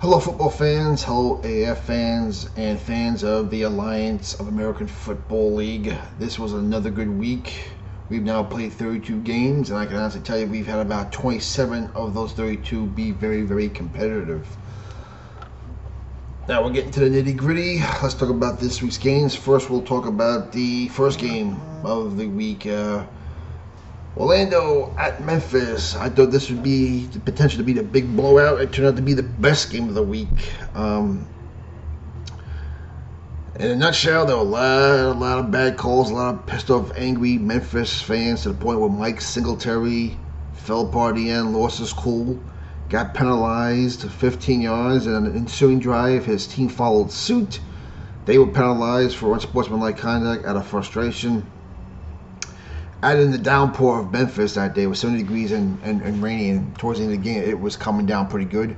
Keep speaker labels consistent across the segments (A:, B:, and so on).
A: Hello, football fans. Hello, AAF fans and fans of the Alliance of American Football League. This was another good week. We've now played 32 games, and I can honestly tell you we've had about 27 of those 32 be very, very competitive. Now we're getting to the nitty-gritty. Let's talk about this week's games. First, we'll talk about the first game of the week. Orlando at Memphis. I thought this would be the potential to be the big blowout. It turned out to be the best game of the week. In a nutshell, there were a lot of bad calls, a lot of pissed off, angry Memphis fans to the point where Mike Singletary fell apart at the end, lost his cool, got penalized 15 yards, and on an ensuing drive, his team followed suit. They were penalized for unsportsmanlike conduct out of frustration. Added in the downpour of Memphis that day, it was 70 degrees and rainy, and towards the end of the game, it was coming down pretty good.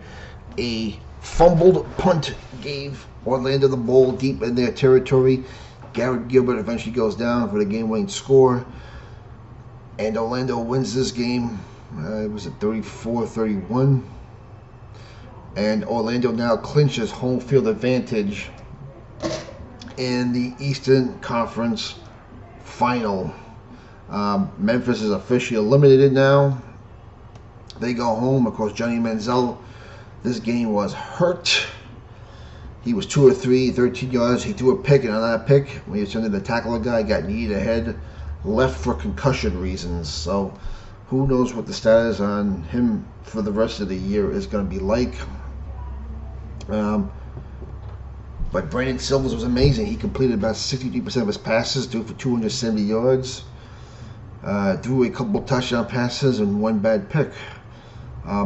A: A fumbled punt gave Orlando the ball deep in their territory. Garrett Gilbert eventually goes down for the game-winning score, and Orlando wins this game. It was at 34-31, and Orlando now clinches home field advantage in the Eastern Conference Final. Memphis is officially eliminated now. They go home. Of course, Johnny Manziel, this game was hurt. He was 2 or 3, 13 yards. He threw a pick, and on that pick, when he was trying to tackle a guy, got kneed ahead, left for concussion reasons. So, who knows what the status on him for the rest of the year is going to be like. But Brandon Silvers was amazing. He completed about 63% of his passes, threw for 270 yards. Threw a couple touchdown passes and one bad pick.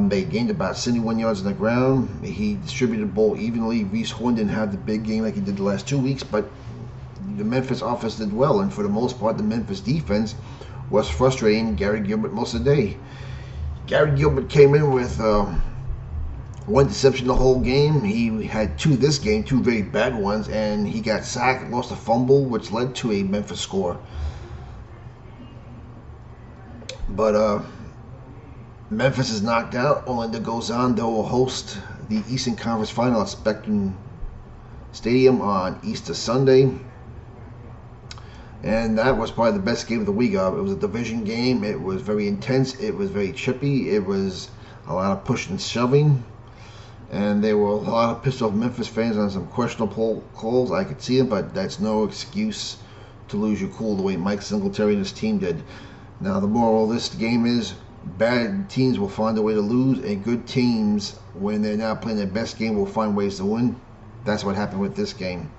A: They gained about 71 yards on the ground. He distributed the ball evenly. Reese Horn didn't have the big game like he did the last 2 weeks, but the Memphis offense did well, and for the most part, the Memphis defense was frustrating Gary Gilbert most of the day. Gary Gilbert came in with one interception the whole game. He had two very bad ones, and he got sacked, lost a fumble, which led to a Memphis score. But Memphis is knocked out. Orlando goes on. They will host the Eastern Conference Final at Spectrum Stadium on Easter Sunday. And that was probably the best game of the week. It was a division game. It was very intense. It was very chippy. It was a lot of pushing and shoving. And there were a lot of pissed off Memphis fans on some questionable calls. I could see it, but that's no excuse to lose your cool the way Mike Singletary and his team did. Now, the moral of this game is bad teams will find a way to lose, and good teams, when they're not playing their best game, will find ways to win. That's what happened with this game.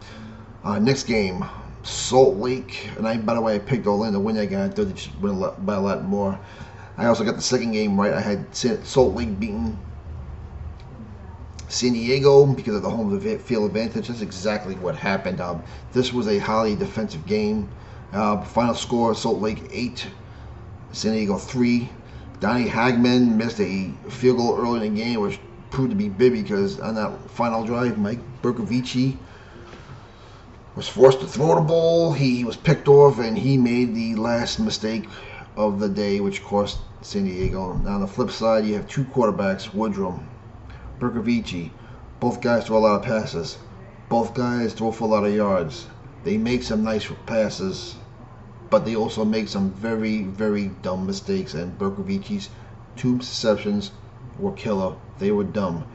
A: Next game, Salt Lake. And by the way, I picked Orlando to win that game. I thought they should win by a lot more. I also got the second game right. I had Salt Lake beating San Diego because of the home field advantage. That's exactly what happened. This was a highly defensive game. Final score, Salt Lake 8. San Diego 3. Donnie Hagman missed a field goal early in the game, which proved to be big because on that final drive, Mike Bercovici was forced to throw the ball. He was picked off, and he made the last mistake of the day, which cost San Diego. Now, on the flip side, you have two quarterbacks, Woodrum, Bercovici. Both guys throw a lot of passes. Both guys throw for a lot of yards. They make some nice passes, but they also make some very, very dumb mistakes, and Bercovici's two interceptions were killer. They were dumb.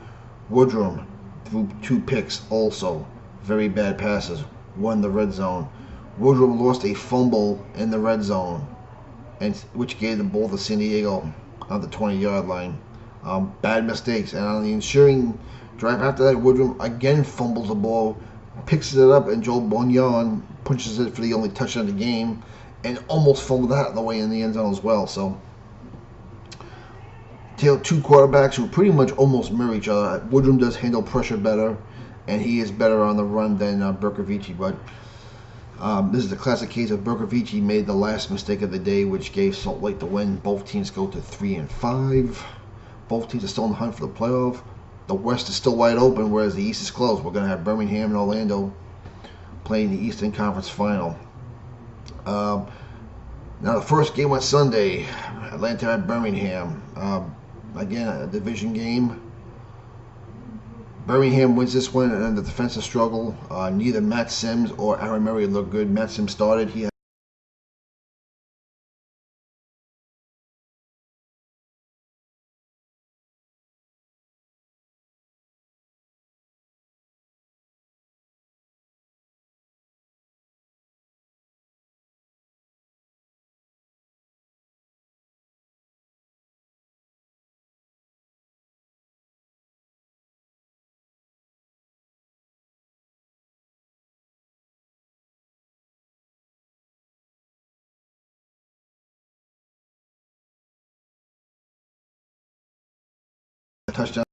A: Woodrum threw 2 picks also. Very bad passes. One in the red zone. Woodrum lost a fumble in the red zone, which gave the ball to San Diego on the 20-yard line. Bad mistakes. And on the ensuing drive after that, Woodrum again fumbles the ball, picks it up, and Joe Bonyan punches it for the only touchdown of the game, and almost fumbled that on the way in the end zone as well. So, two quarterbacks who pretty much almost mirror each other. Woodrum does handle pressure better, and he is better on the run than Bercovici. But this is the classic case of Bercovici made the last mistake of the day, which gave Salt Lake the win. Both teams go to 3-5. Both teams are still in the hunt for the playoff. The West is still wide open, whereas the East is closed. We're going to have Birmingham and Orlando playing the Eastern Conference Final. Now the first game on Sunday, Atlanta at Birmingham. Again, a division game. Birmingham wins this one in the defensive struggle. Neither Matt Sims or Aaron Murray looked good. Matt Sims started. He had a touchdown.